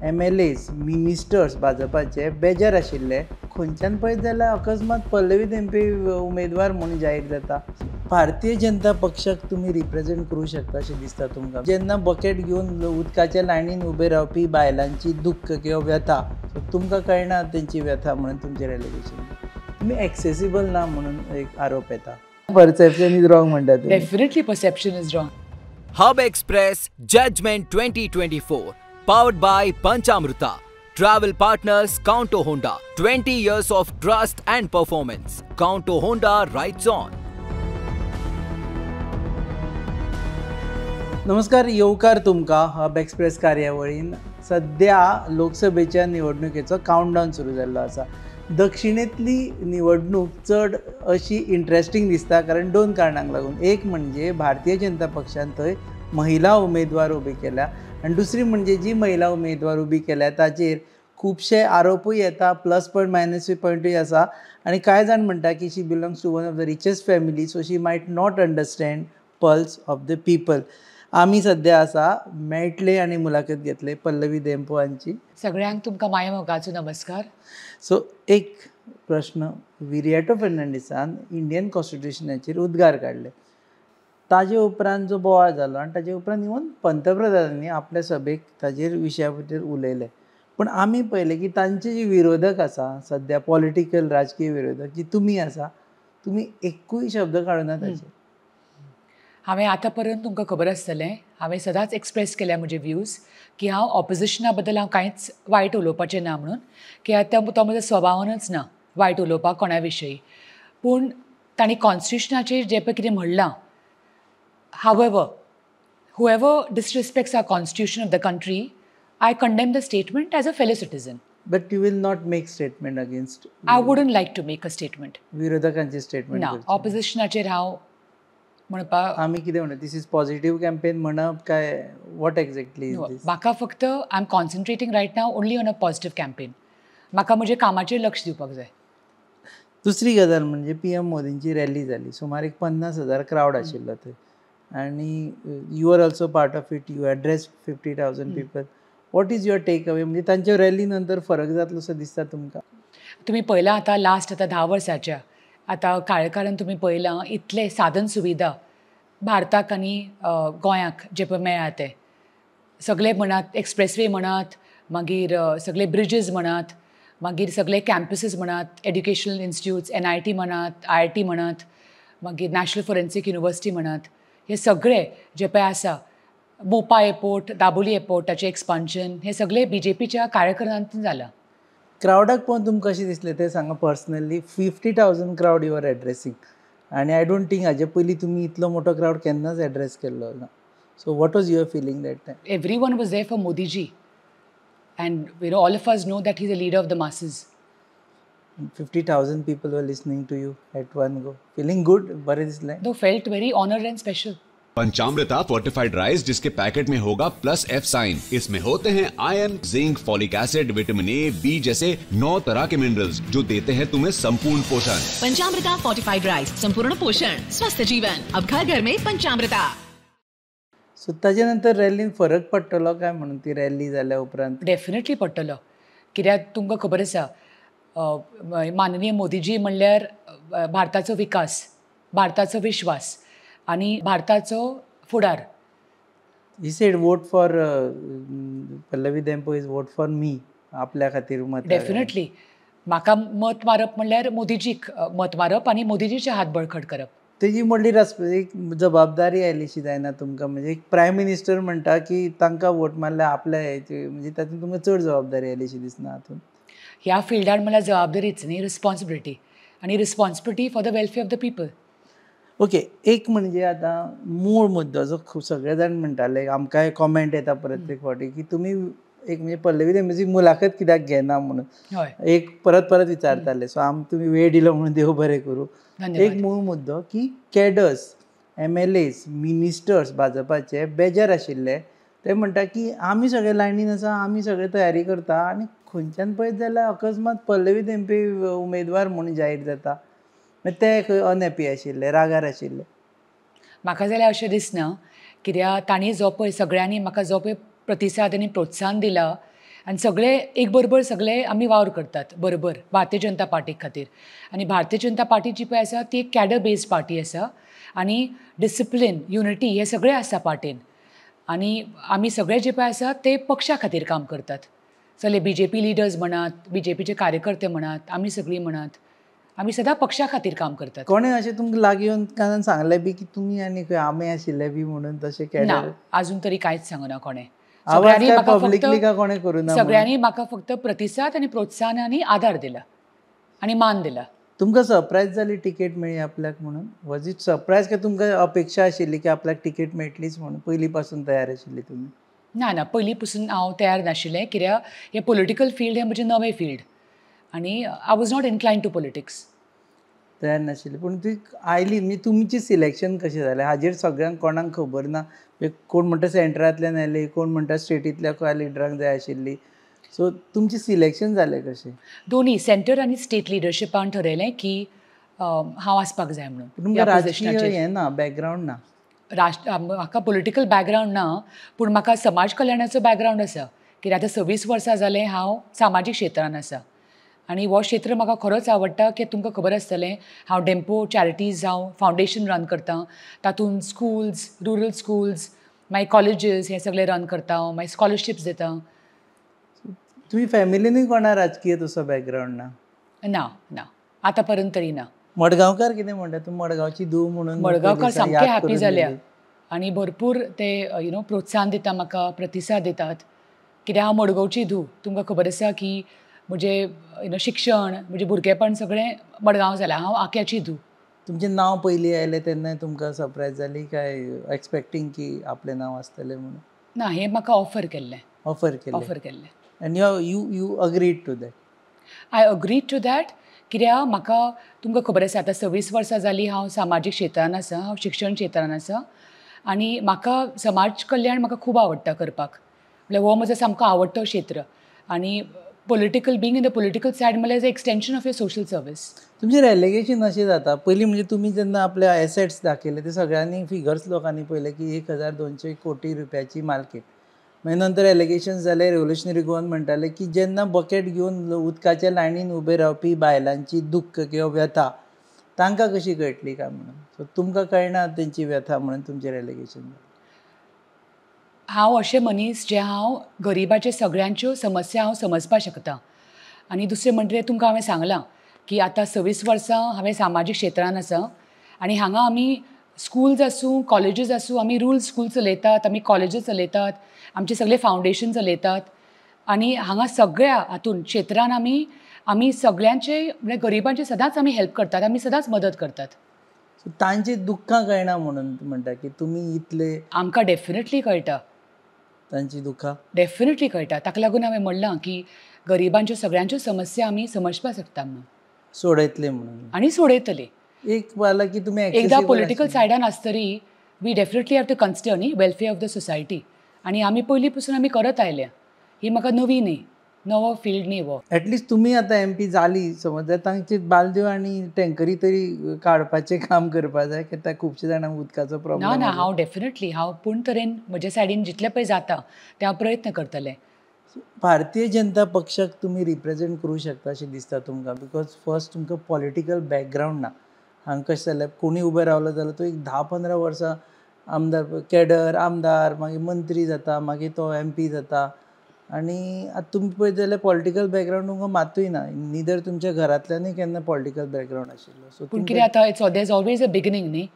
MLAs ministers भाजपाचे बेजार आशिल्ले खंयच्यान पळयत जाल्यार अकस्मात पल्लवी देंपे उमेदवार म्हणून जाहीर जाता। भारतीय जनता पक्षाक तुम्ही रिप्रेझेंट करू शकता अशें दिसता तुमकां? जेन्ना बकेट घेवन उदकाच्या लायनीन उबे रावपी बायलांची दुख्ख किंवा व्यथा तुमकां कळना तेंची व्यथा म्हणून तुमचेर एलिगेशन तुमी एक्सेसिबल ना म्हणून एक आरोप येता। परसेप्शन इज रॉंग म्हणटा तुमी। Definitely perception is wrong. Hub express judgement 2024 powered by Panchamrita. Travel partners Kaunto Honda. 20 years of trust and performance. Kaunto Honda rides on. नमस्कार, येवकार तुमकां हब एक्सप्रेस कार्यावळीन। सध्या लोकसभेच्या निवडणुकेचो काउंटडावन सुरू जाल्लो आसा। दक्षिणेंतली निवडणूक चड अशी इंट्रेस्टिंग दिसता कारण दोन कारणांक लागून। एक म्हणजे भारतीय जनता पक्षान थंय महिला उमेदवार उबे केल्या आनी दुसरी म्हणजे जी महिला उमेदवार उबी केल्या ताचेर खुबशे आरोपूय येता, प्लस पॉयंट मायनस पॉयंटूय आसा। आनी कांय जाण म्हणटा की she belongs to one of the richest family, so she might not understand pulse of the people. आमी सध्या आसा मेळटले आनी मुलाखत घेतले पल्लवी देंपो हांची। सगळ्यांक तुमकां माया मोगाचो नमस्कार। सो एक प्रश्न, विरिएटो फर्नांडिसान इंडियन कॉन्स्टिट्युशनाचेर उद्गार काडले, ताजे उपरांत जो बोवाळ जालो आनी ताजे उपरांत इवन पंतप्रधानांनी आपल्या सभेक ताजेर विशया भितर उलयले। पण आमी पळयलें की तांचे जे विरोधक आसा सध्या पॉलिटिकल राजकीय विरोधक जी तुमी आसा, तुमी एकूय शब्द काडूना ताचेर। हांवें आतां पर्यंत तुमकां खबर आसतलें, हांवें सदांच एक्सप्रेस केल्या म्हजे व्ह्यूज की हांव ऑपोजिशना बद्दल हांव कांयच वायट उलोवपाचें ना म्हणून, की तो म्हजो स्वभावानूच ना वायट उलोवपाक कोणा विशयी। पूण तांणी कॉन्स्टिट्युशनाचेर जें पळय कितें म्हणलां, however, whoever disrespects our constitution of the country, I condemn the statement as a fellow citizen. But you will not make statement against. I wouldn't like to make a statement. विरोधकांचे स्टेटमेंट ना, ऑपोजिशनाचेर हांव म्हणपाक आमी कितें म्हणटा, दिस is positive campaign म्हणप काय what exactly is this? म्हाका फक्त I am concentrating right now only on a positive campaign. म्हाका म्हजे कामाचेर लक्ष दिवपाक जाय। दुसरी गजाल म्हणजे PM मोदींची रॅली जाली, सुमार एक 50,000 क्रावड आशिल्लो थंय आनी you are also part of it, you address 50,000 people. What is your takeaway? म्हणजे तांच्या रॅली नंतर फरक जातलो असो दिसता तुमकां? तुम्ही पळयलां आतां लास्ट आतां 10 वर्साच्या आतां काळेकारान तुमी पळयलां इतले साधन सुविधा भारताक आनी गोंयाक जे पळय मेळ्ळा ते सगळे म्हणात, एक्सप्रेसवे म्हणात, मागीर सगळे ब्रिजीस म्हणात, मागीर सगळे कॅम्पसीस म्हणात, एड्युकेशनल इन्स्टिट्यूट्स, NIT म्हणात, IIT म्हणात, मागीर नॅशनल फॉरेन्सीक युनिवर्सिटी म्हणात, हे सगळे जे पळय आसा, मोपा एअरपोर्ट, दाबोली एअरपोर्टाचें एक्सपान्शन, हे सगळे BJPच्या कार्यकाळांतून जालां। क्रावडाक पळोवन तुमकां कशें दिसलें तें सांगा पर्सनली। 50,000 क्रावड यू आर एड्रेसींग आनी आय डोंट थिंक हाजे पयलीं तुमी इतलो मोठो क्रावड केन्नाच एड्रेस केल्लो ना। So what was your feeling that time? Everyone was there for Modiji, and all of us know that he's a leader of the masses. 50,000 people were listening to you at one go. Feeling good? बरें दिसलें? Though felt very honored and special. Panchamrita fortified rice, जिसके packet में होगा +F sign. इसमें होते हैं iron, zinc, folic acid, vitamin A, B जैसे 9 तरह के मिनरल्स जो देते हैं तुम्हें संपूर्ण पोषण। पंचामृता फोर्टिफाइड राइस, संपूर्ण पोषण, स्वस्थ जीवन, अब घर घर में पंचामृता। सो ताजे नंतर रॅलीन फरक पडटलो काय म्हणून ती रॅली जाल्या उपरांत? डेफिनेटली पडटलो, कित्याक तुमकां खबर आसा माननीय मोदीजी म्हणल्यार भारताचो विकास, भारताचो विश्वास आनी भारताचो फुडार। He said vote for Pallavi Dempo is vote for me, आपल्या खातीर मत। डेफिनेटली म्हाका मत मारप म्हणल्यार मोदीजीक मत मारप आनी मोदीजीचे हात बळकट करप। तेजी व्हडली एक जबाबदारी आयलीशी जायना तुमकां? म्हणजे एक प्रायम मिनिस्टर म्हणटा की तांकां वोट मारल्या आपल्या हेची, म्हणजे तातूंत तुमकां चड जबाबदारी आयलीशी दिसना हातून? ह्या फिल्डार म्हणल्यार जबाबदारीच न्ही, रिस्पॉन्सिबिलिटी, आनी responsibility for the welfare of the people. Okay, एक म्हणजे आतां मूळ मुद्दो जो खूब सगळे जाण म्हणटाले, आमकांय कॉमेंट येता प्रत्येक फावटी की तुमी एक म्हणजे पल्लवी देंपेची मुलाखत कित्याक घेना म्हणून हय, एक परत विचारताले। सो तुमी वेळ दिलो म्हणून देव बरें करूं। एक मूळ मुद्दो की कॅडर्स, MLAs मिनिस्टर्स भाजपाचे बेजार आशिल्ले, ते म्हणटा की आमी सगळे लायनीन आसा, आमी सगळे तयारी करता आनी खंयच्यान पळयत जाल्यार अकस्मात पल्लवी देंपे उमेदवार म्हणून जाहीर जाता, ते खंय अनहॅपी आशिल्ले, रागार आशिल्ले। म्हाका जाल्यार अशें दिसना, कित्याक तांणी जो पळय सगळ्यांनी म्हाका जो पळय प्रतिसाद आनी प्रोत्साहन दिला आनी सगळे एक बरोबर सगळे आमी वावर करतात बरोबर भारतीय जनता पार्टी खातीर. आनी भारतीय जनता पार्टी जी पळय आसा ती एक कॅडर बेस्ड पार्टी आसा आनी डिसिप्लीन युनिटी हे सगळे आसा पार्टीन. आनी आमी सगळे जे पळय आसा ते पक्षा खातीर काम करतात. सगळे BJP लिडर्स म्हणात, BJPचे कार्यकर्ते म्हणात, आमी सगळीं म्हणात, आमी सदां पक्षा खातीर काम करतात. कोणें अशें तुमकां लागीं येवन कानान सांगलें बी की तुमी आनी खंय आमे आशिल्ले बी म्हणून तशें ना, कॅडर अजून तरी कांयच सांगना कोणें. आवाज काय पब्लिकली का कोणें करूना म्हणून? सगळ्यांनी म्हाका फक्त प्रतिसाद आनी प्रोत्साहन आनी आदार दिला आनी मान दिला. तुमकां सरप्रायज जाली टिकेट मेळ्ळी आपल्याक म्हणून? वॉज इट सरप्रायज काय तुमकां अपेक्षा आशिल्ली की आपल्याक टिकेट मेळटलीच म्हणून पयलीं पासून तयार आशिल्ली तुमी? ना पयलीं पासून हांव तयार नाशिल्लें कित्याक हें पॉलिटिकल फील्ड हें म्हजें नवें फील्ड आनी I was not incline to politics. तयार नाशिल्ली पूण ती आयली म्हणजे तुमचें सिलेक्शन कशें जालें हाजेर सगळ्यांक कोणाक खबर ना. कोण म्हणटा सेंट्रांतल्यान आयली, कोण म्हणटा स्टेटींतल्या खंय लिडरांक जाय आशिल्ली. सो तुमचें सिलेक्शन जालें कशें? दोनी सेंटर आनी स्टेट लिडरशिपान ठरयलें की हांव आसपाक जाय म्हणून. तुमकां राजकीय हें ना, बॅकग्रावंड ना? म्हाका पॉलिटिकल बॅकग्रावंड ना पूण म्हाका समाज कल्याणाचो बॅकग्रावंड आसा कित्याक आतां 26 वर्सां जालें हांव सामाजीक क्षेत्रान आसा आनी हो क्षेत्र म्हाका खरोच आवडटा. की तुमकां खबर आसतलें हांव डेम्पो चॅरिटीज हांव फावंडेशन रन करतां. तातूंत स्कूल्स, रुरल स्कूल्स, मागीर कॉलेजीस हे सगळे रन करता, मागीर स्कॉलरशिप्स दिता. तुमी फॅमिलीनूय कोणा राजकीय तसो बॅकग्रावंड ना? ना आतां पर्यंत तरी ना. मडगांवकार कितें म्हणटा? तूं मडगांवची धूव म्हणून मडगांवकार सामके हॅपी जाल्या आनी भरपूर ते प्रोत्साहन दिता म्हाका, प्रतिसाद दितात कित्याक हांव मडगांवची धूव. तुमकां खबर आसा की म्हजें शिक्षण म्हजें भुरगेंपण सगळें मडगांव जालां. हांव आक्याची धूव. तुमचें नांव पयलीं आयलें तेन्ना तुमकां सरप्रायज जाली काय एक्सपेक्टींग की आपलें नांव आसतलें म्हणून? ना हें म्हाका ऑफर केल्लें. ऑफर केल्लें and you agreed to that? I agreed to that कित्याक म्हाका तुमकां खबर आसा आतां 26 वर्सां जालीं हांव सामाजीक क्षेत्रान आसा, हांव शिक्षण क्षेत्रान आसा आनी म्हाका समाज कल्याण म्हाका खूब आवडटा करपाक. म्हणल्यार हो म्हजो सामको आवडटो क्षेत्र आनी political being in the political side म्हणल्यार as a extension of your social service. तुमचें रेलिगेशन अशें जाता पयलीं म्हणजे तुमी जेन्ना आपले एसेट्स दाखयले ते सगळ्यांनी फिगर्स लोकांनी पळयले की 1200 कोटी रुपयाची मालकीण. मागीर नंतर एलिगेशन्स जाले, रेव्होल्युशनरी गोवन म्हणटाले की जेन्ना बकेट घेवन उदकाच्या लायनीन उबे रावपी बायलांची दुख्ख किंवा व्यथा तांकां कशी कळटली काय म्हणून. सो तुमकां कळना तेंची व्यथा म्हणून तुमचें रेलिगेशन जालें? हांव अशें मनीस जे हांव गरिबाचे सगळ्यांच्यो समस्या हांव समजपाक शकता. आनी दुसरें म्हणजे तुमकां हांवें सांगलां की आतां 26 वर्सां हांवें सामाजीक क्षेत्रान आसा आनी हांगा आमी स्कूल्स आसूं, कॉलेजीस आसूं, आमी रूरल स्कूल चलयतात, आमी कॉलेजीस चलयतात, आमचे सगळे फावंडेशन चलयतात आनी हांगा सगळ्या हातून क्षेत्रान आमी सगळ्यांचे म्हणजे गरिबांचे सदांच आमी हेल्प करतात, आमी सदांच मदत करतात. सो तांची दुख्खां कळना म्हणून म्हणटा की तुमी इतले? आमकां डेफिनेटली कळटा तांची दुख्खां डेफिनेटली कळटा. ताका लागून हांवें म्हणलां की गरिबांच्यो सगळ्यांच्यो समस्या आमी समजपाक शकता म्हणून. सोडयतले म्हणून आनी सोडयतले. एक जाला की तुमी एकदां पॉलिटिकल सायडान आसतरी we definitely have to consider न्ही वेलफेअर ऑफ द सोसायटी आनी आमी पयलीं पासून आमी करत आयल्या. ही म्हाका नवी न्ही, नवो फील्ड न्ही हो. एटलिस्ट तुमी आतां MP जाली समज जाल्यार तांचे बालद्यो आनी टँकरी तरी काडपाचें काम करपाक जाय कित्याक खुबशे जाणांक उदकाचो प्रॉब्लेम. ना हांव डेफिनेटली हांव पूर्ण तरेन म्हजे सायडीन जितलें पळय जाता ते हांव प्रयत्न करतलें. भारतीय जनता पक्षाक तुमी रिप्रेझेंट करूं शकता अशें दिसता तुमकां? बिकॉज फर्स्ट तुमकां पॉलिटिकल बॅकग्रावंड ना. हांगा कशें जाल्यार कोणी उबे रावलो जाल्यार तो एक 10-15 वर्सां आमदार कॅडर आमदार मागीर मंत्री जाता मागीर तो MP जाता आनी आतां तुमी पळयत जाल्यार पॉलिटिकल बॅकग्रावंड तुमकां मातूय ना. निदर तुमच्या घरांतल्यानूय केन्ना पॉलिटिकल बॅकग्रावंड आशिल्लो. सो पूण कितें आतां there is always a beginning न्ही.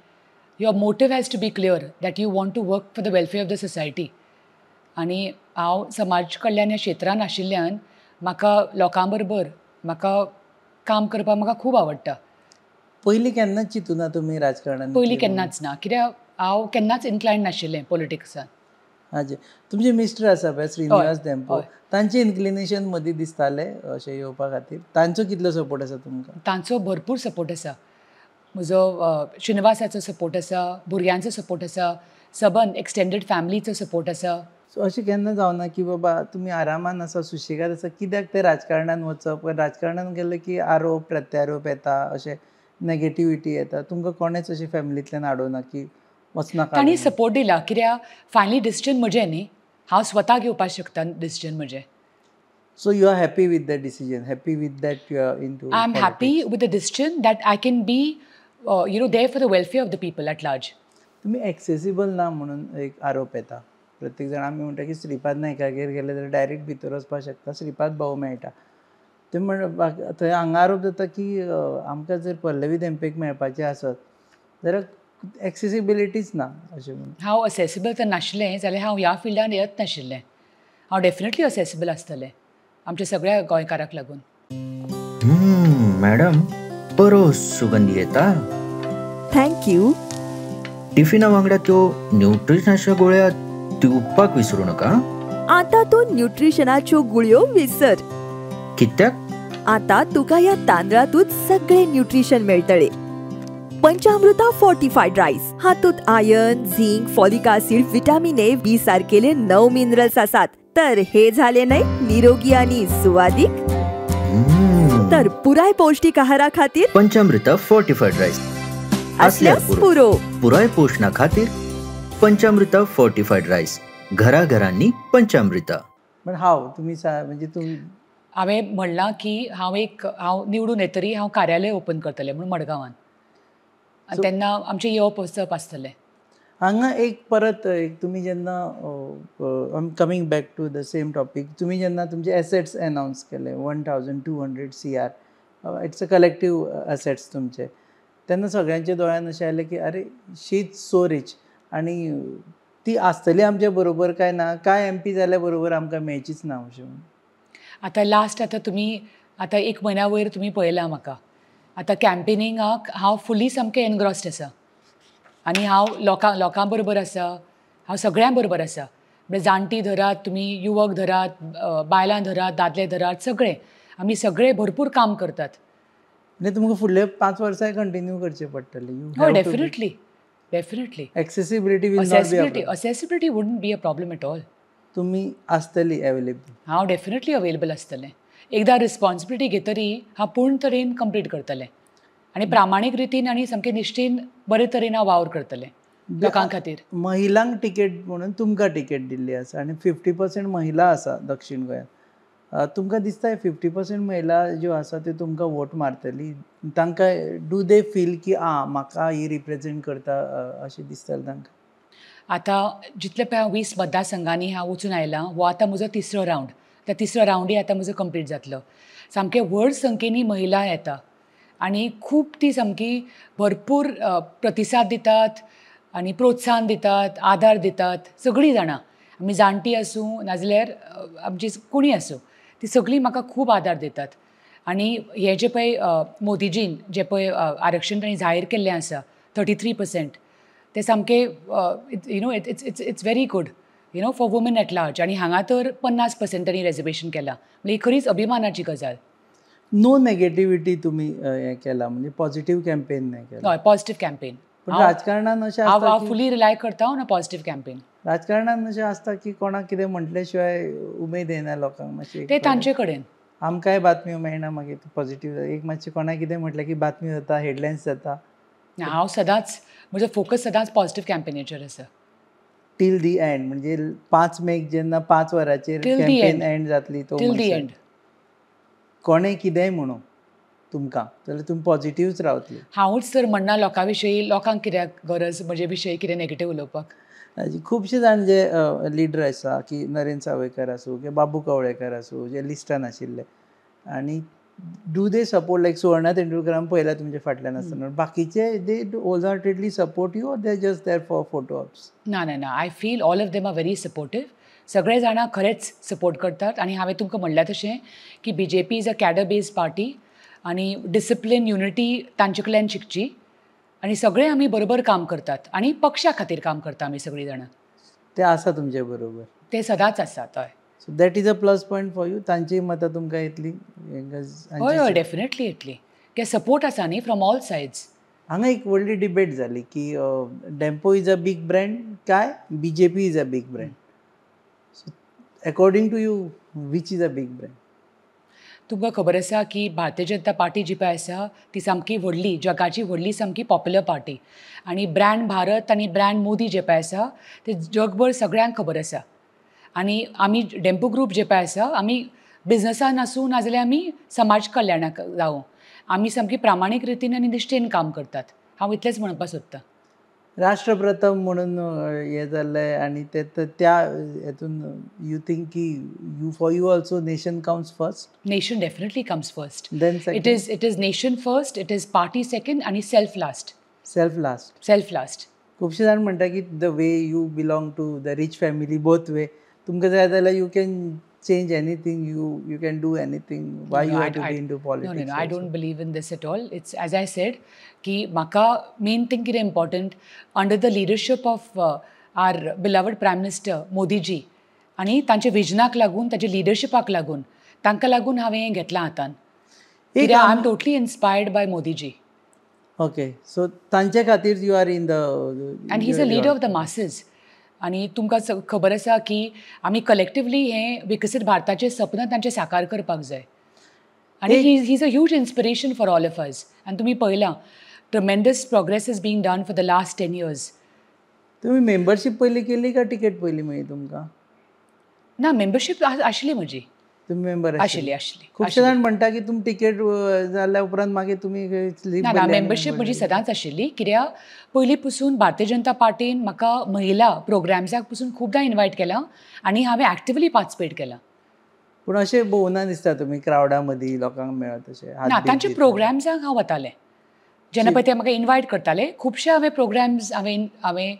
Your motive has to be clear that you want to work for the welfare of the society. आनी हांव समाज कल्याण ह्या क्षेत्रान आशिल्ल्यान म्हाका लोकां बरोबर म्हाका काम करपाक म्हाका खूब आवडटा. पयलीं केन्नाच चिंतूना तुमी राजकारणांत? पयलीं केन्नाच ना कित्याक हांव केन्नाच इन्क्लायन नाशिल्लें पॉलिटिक्सान. हाजे तुमचे मिस्टर आसा पळय श्रीनिवास धेंपो तांचे इन्क्लिनेशन मदीं दिसतालें अशें येवपा खातीर. तांचो कितलो सपोर्ट आसा तुमकां? तांचो भरपूर सपोर्ट आसा. म्हजो श्रीनिवासाचो सपोर्ट आसा, भुरग्यांचो सपोर्ट आसा, सबंद एक्सटेंडेड फॅमिलीचो सपोर्ट आसा. सो अशें केन्ना जावना की बाबा तुमी आरामान आसा सुशेगाद आसा कित्याक ते राजकारणान वचप? राजकारणान गेले की आरोप प्रत्यारोप येता, अशें नॅगेटिविटी येता. तुमकां कोणेच अशें फॅमिलींतल्यान आडोना की वचनाका? तांणी सपोर्ट दिला कित्याक फायनली डिसिजन म्हजें न्ही. हांव स्वता घेवपाक शकता डिसिजन म्हजें. So you are happy with that decision, happy with that you are into I'm happy politics. with the decision that I can be, there for the welfare of the people at large. तुम्ही accessible ना म्हणून एक आरोप येता. प्रत्येक जाण आमी म्हणटा की श्रीपाद नायकागेर गेले जाल्यार डायरेक्ट भितर वचपाक शकता, श्रीपाद भाऊ मेळटा. ते थंय हांगा आरोप जाता की आमकां जर पल्लवी धेंपेक मेळपाचें आसत जाल्यार एक्सेसिबिलिटीच ना अशें म्हणून. हांव असेसिबल तर नाशिल्लें जाल्यार हांव ह्या फिल्डान येत नाशिल्लें. हांव डेफिनेटली असेसिबल आसतलें आमच्या सगळ्या गोंयकारांक लागून. मॅडम बरो सुगंधी येता. थँक्यू. टिफिना वांगडा त्यो न्यूट्रिशनाच्या गोळ्या दिवपाक विसरू नका. आता तू न्यूट्रिशनाच्यो गुळयो विसर. कित्याक? आता तुका ह्या तांदळातूच सगळे न्यूट्रिशन मेळटले. पंचामृता फोर्टिफाईड राईस हातूंत iron, zinc, folic acid, vitamin A, B सारकेले 9 मिनरल्स आसात. तर हे झाले नाही निरोगी आणि सुवादिक. तर पुराय पौष्टिक आहारा खातीर पंचामृता फोर्टिफाईड राईस असल्यास पुरो. पुराय पोषणा खातीर पंचामृता फोर्टिफाईड राईस. घराघरांनी पंचामृता. पण हांव तुमी म्हणजे तुमी हांवें म्हणलां की हांव निवडून येतरी हांव कार्यालय ओपन करतलें म्हणून मडगांवान. आनी तेन्ना आमचें येवप वचप आसतलें. हांगा एक परत एक तुमी जेन्ना I am coming back to the same topic, तुमी जेन्ना तुमचे एसेट्स अनावन्स केले 1200 CR, it's a collective assets तुमचे, तेन्ना सगळ्यांच्या दोळ्यान अशें आयलें की अरे शी इज सो रिच आनी ती आसतली आमच्या बरोबर काय ना, काय MP जाल्या बरोबर आमकां मेळचीच ना अशें म्हणून. आतां लास्ट तुमी एक म्हयन्या वयर तुमी पळयलां म्हाका. आतां कॅम्पेनिंगाक हांव फुली सामकें एनग्रॉस्ड आसा आनी हांव लोकां बरोबर आसा, हांव सगळ्यां बरोबर आसा. म्हणजे जाणटी धरात, तुमी युवक धरात, बायलां धरात, दादले धरात, सगळे आमी सगळे भरपूर काम करतात. म्हणजे तुमकां फुडले 5 वर्सां कंटिन्यू करचें पडटलें. हय, definitely. Accessibility will not be a problem. Accessibility wouldn't be a problem at all. तुमी आसतली अवेलेबल. हांव डेफिनेटली अवेलेबल आसतलें. एकदां रिस्पॉन्सिबिलिटी घेतरी हांव पूर्ण तरेन कंप्लीट करतलें आनी प्रामाणीक रितीन आनी सामकें निश्ठेन बरे तरेन हांव वावर करतलें लोकां खातीर. महिलांक टिकेट म्हणून तुमकां टिकेट दिल्ली आसा आनी 50% महिला आसा दक्षिण गोंयांत. तुमकां दिसता 50% महिला ज्यो आसा त्यो तुमकां वोट मारतली? तांकां डू दे फील की म्हाका ही रिप्रेझेंट करता अशें दिसतलें तांकां? आतां जितले पळय हांव 20 मतदारसंघांनी हांव वचून आयलां, हो आतां म्हजो 3रो रावंड. त्या 3रो रावंडूय आतां म्हजो कंप्लीट जातलो. सामके व्हड संख्येनी महिला येता आनी खूब ती सामकी भरपूर प्रतिसाद दितात आनी प्रोत्साहन दितात, आदार दितात. सगळीं जाणां, आमी जाणटी आसूं नाजाल्यार आमची कोणीय आसूं, ती सगळीं म्हाका खूब आदार दितात. आनी हें जें पळय मोदीजीन जें पळय आरक्षण तांणी जाहीर केल्लें आसा 33%, ते सामकें it's very good for woman at large. आनी हांगा तर 50% तांणी रिजर्वेशन केलां. म्हणजे ही खरीच अभिमानाची गजाल. नो नेगेटिविटी तुमी हें केलां, म्हणजे पॉझिटिव्ह कॅम्पेन हें केलां. हय, पॉझिटिव्ह कॅम्पेन. राजकारणान अशें आसता हांव की फुली रिलाय करता ऑन अ पॉझिटिव्ह कॅम्पेन. राजकारणान अशें आसता की कोणाक कितें म्हटल्या शिवाय उमेद येना लोकांक. मातशी ते तांचे कडेन आमकांय बातम्यो मेळना मागीर पॉझिटिव्ह. एक मातशें कोणाक कितें म्हटलें की बातमी जाता, हेडलायन्स जाता. हांव सदांच म्हजो फोकस सदांच पॉझिटिव्ह कॅम्पेनीचेर आसा. टील दी एंड, म्हणजे 5 मेक जेन्ना 5 वरांचेर कॅम्पेन एंड जातली तो टील दी एंड. कोणें कितेंय म्हणू तुमकां जाल्यार तुमी पॉझिटिव्हच रावतली. हांवूच तर म्हणना लोकां विशयी, लोकांक कित्याक गरज म्हजे विशयी कितें नेगेटीव उलोवपाक. खुबशे जाण जे लिडर आसा की नरेंद्र सावयकर आसूं की बाबू कवळेकर आसूं, जे लिस्टान आशिल्ले, आनी do they support like Suvarna तेंडुलकरान पयला तुमच्या फाटल्यान आसतना, बाकीचे they wholeheartedly support you or they just there for photo ops? ना, I feel all of them are very supportive. सगळे जाणां खरेंच सपोर्ट करतात. आनी हांवें तुमकां म्हणल्या तशें की BJP is a cadre based party आनी डिसिप्लीन, युनिटी तांचे कडल्यान शिकची. आनी सगळे आमी बरोबर काम करतात आनी पक्षा खातीर काम करता आमी सगळीं जाणां. ते आसा तुमचे बरोबर? ते सदांच आसात. हय. So that is a plus point for you. तांचीय मतां तुमकां येतली? हय, डेफिनेटली येतली. कित्याक सपोर्ट आसा न्ही फ्रॉम ऑल सायड्स. हांगा एक व्हडली डिबेट जाली की Dempo is a big brand काय BJP is a big brand. So according to you which is a big brand? तुमकां खबर आसा की भारतीय जनता पार्टी जी पळय आसा ती सामकी व्हडली, जगाची व्हडली सामकी पॉप्युलर पार्टी. आनी ब्रँड भारत आनी ब्रँड मोदी जे पळय आसा ते जगभर सगळ्यांक खबर आसा. आनी आमी डेम्पो ग्रूप जे पळय आसा आमी बिझनसान आसूं नाजाल्यार आमी समाज कल्याणाक जावं, आमी सामकी प्रामाणीक रितीन आनी निश्ठेन काम करतात. हांव इतलेंच म्हणपाक सोदतां. राष्ट्रप्रथम म्हणून हे जाल्लें आनी त्या हेतून यू थिंक की for you also nation comes first? Nation definitely comes first. Then second? It is nation first, it is party second आनी self last. Self last. Self last. खुबशे जाण म्हणटा की the way you belong to the rich family both way, तुमकां जाय जाल्यार you can change anything, you can do anything. Why you have to be into politics? No, I don't believe in this at all. It's as I said ki maka main thing is important under the leadership of our beloved Prime Minister Modi ji आणि तांचे विजनाक लागून ताचे लिडरशिपाक लागून तांकां लागून हांवें हें घेतलां हातान. कित्याक I am totally inspired by Modi ji. Okay, so तांचे खातीर you are in the and he is a leader of the masses. आणि तुमकां खबर आसा की आमी कलेक्टिवली हें विकसीत भारताचें सपन तांचें साकार करपाक जाय. आनी ही is a huge inspiration for all of us. आनी तुमी पळयलां tremendous progress is being done for the last 10 years. तुमी मेंबरशीप पयलीं केली काय टिकेट पयलीं मेळ्ळी तुमकां? ना, मेंबरशीप आशिल्ली म्हजी. तुमी मेंबर आशिल्ली. खुबशे जाण म्हणटा की तुमी टिकेट जाल्या उपरांत मागीर तुमी ना, मेंबरशीप म्हजी सदांच आशिल्ली. कित्याक पयलीं पसून भारतीय जनता पार्टीन म्हाका महिला प्रोग्राम्साक पसून खूबदां इन्वायट केलां आनी हांवें एक्टिवली पार्टिसिपेट केलां. पूण अशें भोवना दिसता तुमी क्रावडा मदीं लोकांक मेळत अशें? ना, तांच्या प्रोग्राम्साक हांव वतालें. जेन्ना पळय ते म्हाका इन्वायट करताले, खुबशे हांवें प्रोग्राम्स हांवें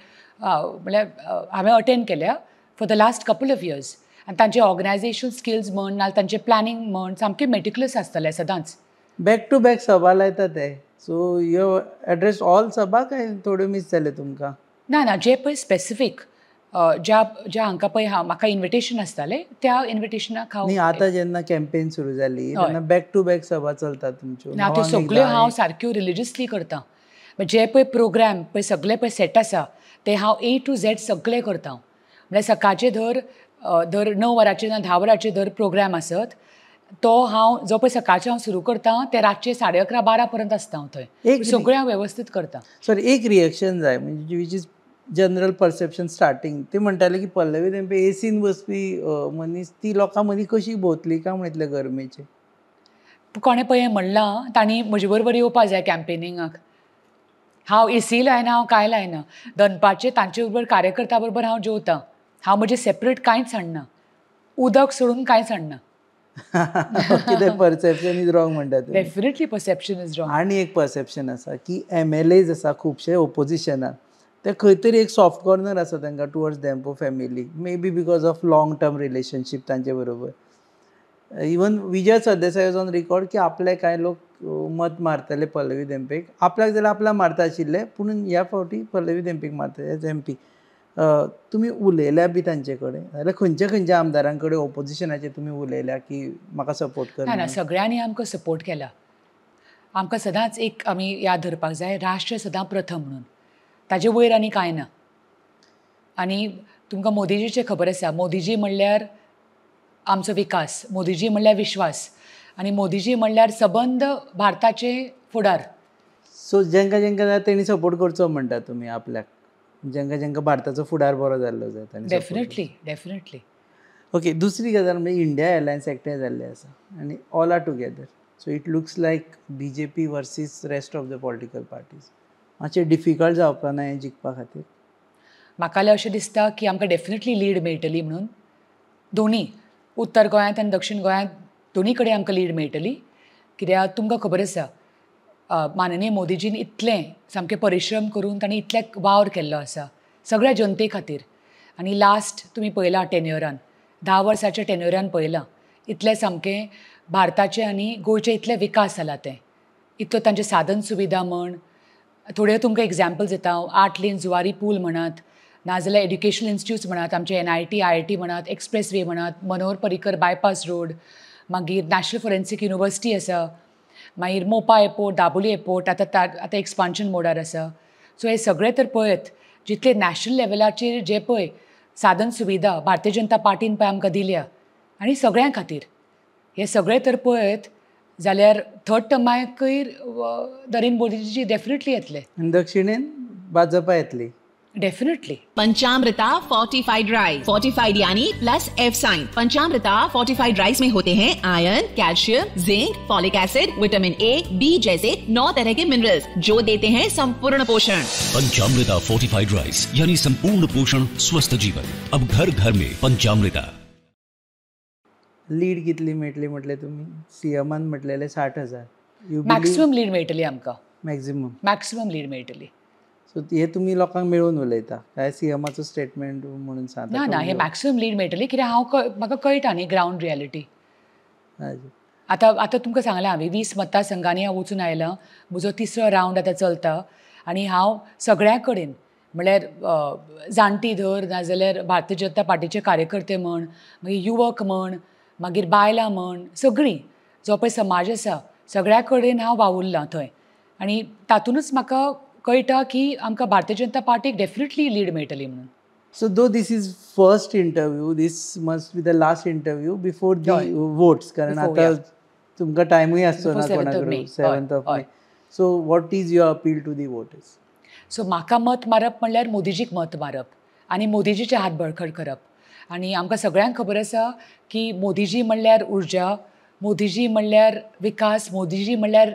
अटेंड केल्या for the last couple of years. आनी तांचे ऑर्गनायझेशन स्किल्स म्हण नाल्यार तांचें प्लॅनिंग म्हण सामकें मेटिक्युलस आसतालें सदांच. बॅक टू बॅक सभा लायता ते, सो यू एड्रेस ऑल सभा काय थोड्यो मिस जाल्यो तुमकां? ना, जे पळय स्पेसिफीक ज्या हांकां पळय म्हाका इन्विटेशन आसतालें त्या इन्विटेशनाक हांव. आतां जेन्ना कॅम्पेन सुरू जाली तेन्ना बॅक टू बॅक सभा चलता तुमच्यो? ना, त्यो सगळ्यो हांव सारक्यो रिलिजियसली करतां. जे पळय प्रोग्राम पळय सगळे पळय सेट आसा ते हांव A to Z सगळे करतां. म्हणल्यार सकाळचे दर 9 वरांचेर ना 10 वरांचेर दर प्रोग्राम आसत, तो हांव जो पळय सकाळचे हांव सुरू करतां ते रातचे 11:30-12 पर्यंत आसता हांव थंय. सगळें हांव वेवस्थीत करतां. सॉरी, एक रिएक्शन जाय म्हणजे which is general perception starting. ते म्हणटाले की पल्लवी देंपे एसीन बसपी मनीस ती लोकां मदीं कशी भोंवतली काय म्हणून इतले गरमेचे? कोणें पळय म्हणलां तांणी म्हजे बरोबर येवपा जाय कॅम्पेनिंगाक. हांव एसी लायना, हांव कांय लायना. दनपारचे तांचे बरोबर कार्यकर्ता बरोबर हांव जेवतां. हांव म्हजें सेपरेट कांयच हाडना, उदक सोडून कांयच हाडना. कितें परसेप्शन इज रॉंग म्हणटा तुमी? Definitely perception is wrong. आनी एक परसेप्शन आसा की MLAs आसा खुबशे ओपोजिशनाक, ते खंय तरी एक सॉफ्ट कॉर्नर आसा तांकां towards Dempo family, may be because of long term relationship तांचे बरोबर. Even Vijay Sardesai was on record की आपले कांय लोक मत मारतले पल्लवी देंपेक. आपल्याक जाल्यार आपल्याक मारता आशिल्ले, पूण ह्या फावटी पल्लवी देंपेक मारता एज MP. तुमी उलयल्या बी तांचे कडेन जाल्यार खंयच्या आमदारां कडेन ओपोजिशनाचे तुमी उलयल्या की म्हाका सपोर्ट कर? ना, सगळ्यांनी आमकां सपोर्ट केला. आमकां सदांच एक आमी याद धरपाक जाय, राष्ट्र सदां प्रथम म्हणून. ताजे वयर आनी कांय ना. आनी तुमकां मोदीजीचे खबर आसा, मोदीजी म्हणल्यार आमचो विकास, मोदीजी म्हणल्यार विश्वास आनी मोदीजी म्हणल्यार सबंद भारताचे फुडार. सो जेंका जाय तेणी सपोर्ट करचो म्हणटा तुमी आपल्याक, जेंका भारताचो फुडार बरो जाल्लो जाय? डेफिनेटली. ओके, दुसरी गजाल म्हणजे इंडिया एलायन्स एकठांय जाल्लें आसा आनी all are together. So it looks like BJP versus rest of the political parties. मातशें डिफिकल्ट जावपा ना हें जिखपा खातीर? म्हाका जाल्यार अशें दिसता की आमकां डेफिनेटली लीड मेळटली म्हणून. दोनी उत्तर गोंयांत आनी दक्षिण गोंयांत दोनी कडेन आमकां लीड मेळटली. कित्याक तुमकां खबर आसा माननीय मोदीजीन इतलें सामकें परिश्रम करून तांणी इतले वावर केल्लो आसा सगळ्या जनते खातीर. आनी लास्ट तुमी पळयलां टेन्युरान 10 वर्साच्या टेन्युरान पळयलां इतलें सामकें भारताचें आनी गोंयचें इतलें विकास जाला तें. इतलो तांचे साधन सुविधा म्हण, थोड्यो तुमकां एग्जाम्पल्स दिता हांव. 8 लेन जुवारी पूल म्हणात, नाजाल्यार एड्युकेशनल इन्स्टिट्यूट्स म्हणात, आमचे NIT IIT म्हणात, एक्सप्रेस वे म्हणात, मनोहर पर्रीकर बायपास रोड, मागीर नॅशनल फॉरेन्सीक युनिवर्सिटी आसा, मागीर मोपा एअरपोर्ट, दाबोली एअरपोर्ट आतां एक्सपान्शन मोडार आसा. सो हे सगळे तर पळयत जितले नॅशनल लेवलाचेर जे पळय साधन सुविधा भारतीय जनता पार्टीन पळय आमकां दिल्या आनी सगळ्यां खातीर हे सगळे तर पळयत जाल्यार थर्ड टर्माकय नरेंद्र मोदीजी डेफिनेटली येतले. आनी दक्षिणेन भाजपा येतली? डेफिनेटली. पंचामृता फोर्टिफाइड राइस, फोर्टिफाइड यानी plus F sign. पंचामृता fortified rice में होते हैं iron, calcium, zinc, folic acid, vitamin A, B जैसे 9 तरह के मिनरल्स जो देते हैं संपूर्ण पोषण. पंचामृता फोर्टिफाइड राइस यानी संपूर्ण पोषण स्वस्थ जीवन. अब घर घर में पंचामृता. लीड कितली मेळटली म्हटले तुम्ही? सीएमान म्हटलेले 60,000. मॅक्सिमम लीड मेळटली आमकां. मॅक्सिमम लीड मेळटली. सो हे तुम्ही लोकांक मेळून उलयता काय सीएमाचो स्टेटमेंट म्हणून सांगता? ना हे मॅक्सिमम लीड मेळटली कित्याक म्हाका कळटा न्ही ग्रावंड रियलिटी. आतां तुमकां सांगलां हांवें 20 मतदारसंघांनी हांव वचून आयलां. म्हजो 3रो रावंड आतां चलता आनी हांव सगळ्या कडेन म्हणल्यार जाणटी धर नाजाल्यार भारतीय जनता पार्टीचे कार्यकर्ते म्हण, मागीर युवक म्हण, मागीर बायलां म्हण, सगळीं जो पळय समाज आसा सगळ्या कडेन हांव वावुरलां थंय. आनी तातूंतच म्हाका कळटा की आमकां भारतीय जनता पार्टीक डेफिनेटली लीड मेळटली म्हणून. So though this is first interview, this must be the last interview before the votes, कारण आता तुमकां टायमूय आसचो ना कोणाकडे 7th of May. So what is your appeal to the voters? So म्हाका मत मारप म्हणल्यार मोदीजीक मत मारप आनी मोदीजीचे हात बळकट करप. आनी आमकां सगळ्यांक खबर आसा की मोदीजी म्हणल्यार उर्जा, मोदीजी म्हणल्यार विकास, मोदीजी म्हणल्यार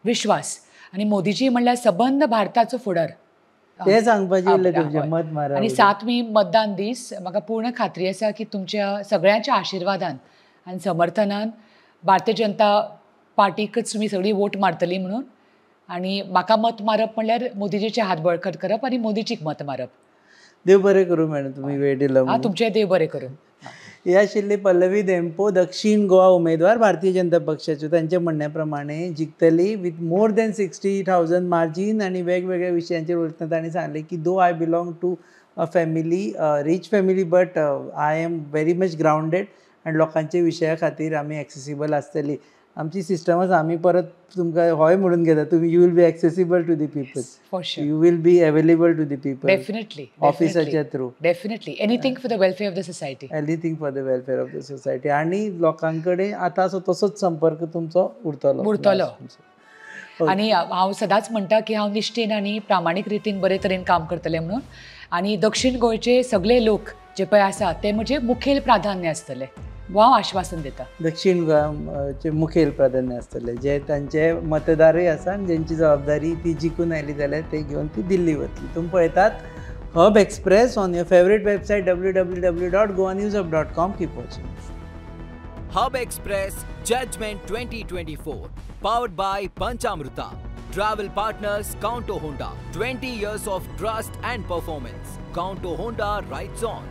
विश्वास आनी मोदीजी म्हणल्यार सबंद भारताचो फुडार. ते सांगपाचें मत मारप. आनी 7 मे मतदान दीस म्हाका पूर्ण खात्री आसा की तुमच्या सगळ्यांच्या आशिर्वादान आनी समर्थनान भारतीय जनता पार्टीकच तुमी सगळीं वोट मारतली म्हणून. आनी म्हाका मत मारप म्हणल्यार मोदीजीचे हात बळकट करप आनी मोदीजीक मत मारप. देव बरें करूं मॅडम, तुम्ही वेळ दिलो. तुमचें देव बरें करूं. हे आशिल्ले पल्लवी धेंपो, दक्षिण गोवा उमेदवार भारतीय जनता पक्षाच्यो. तांच्या म्हणण्या प्रमाणे जिखतली विथ मोर दॅन 60,000 मार्जीन. आनी वेगवेगळ्या विशयांचेर उलयतना तांणी सांगलें की though I belong to a family, rich family, but I am very much grounded आनी लोकांच्या विशया खातीर आमी एक्सेसिबल आसतली. आमची सिस्टम आसा, आमी परत तुमकां हय म्हणून घेता. तुम्ही you will be accessible to the people. You will be available to the people. Definitely. ऑफिसाच्या through. Definitely. Anything for the welfare of the society. Anything for the welfare of the society. आनी लोकांकडे आतां असो तसोच संपर्क तुमचो उरतलो. आनी हांव सदांच म्हणटा की हांव निश्ठेन आनी प्रामाणीक रितीन बरे तरेन काम करतलें म्हणून. आनी दक्षिण गोंयचे सगळे लोक जे पळय आसा ते म्हजे मुखेल प्राधान्य आसतले वो हांव आश्वासन दिता. दक्षिण गोंयचे मुखेल प्राधान्य आसतले जे तांचे मतदारूय आसा आनी जेंची जबाबदारी ती जिखून आयली जाल्यार ते घेवन ती दिल्ली वतली. तुमी पळयतात hub express on your favourite website www.goanewsup.com. Keep watching. Hub express judgement 2024 powered by Panchamrita. Travel partners Counto Honda. 20 years of trust and performance. Counto Honda rides on.